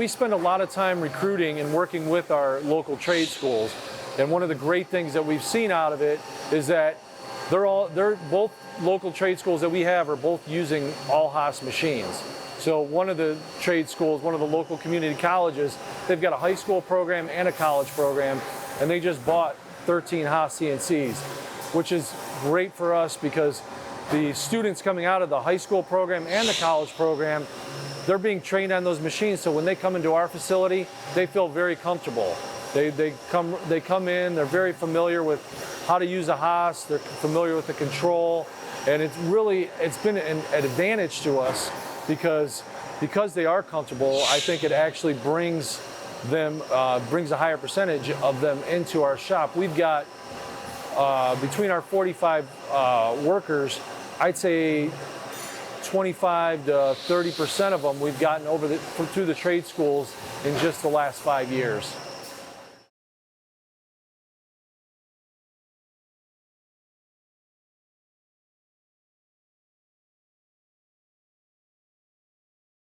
we spend a lot of time recruiting and working with our local trade schools. And one of the great things that we've seen out of it is that they're both local trade schools that we have are both using all Haas machines. So one of the trade schools, one of the local community colleges, they've got a high school program and a college program, and they just bought 13 Haas CNCs, which is great for us because the students coming out of the high school program and the college program, they're being trained on those machines. So when they come into our facility, they feel very comfortable. They come in, they're very familiar with how to use a Haas, they're familiar with the control, and it's been an advantage to us because they are comfortable. I think it actually brings a higher percentage of them into our shop. We've got between our 45 workers, I'd say 25 to 30% of them we've gotten through the trade schools in just the last 5 years.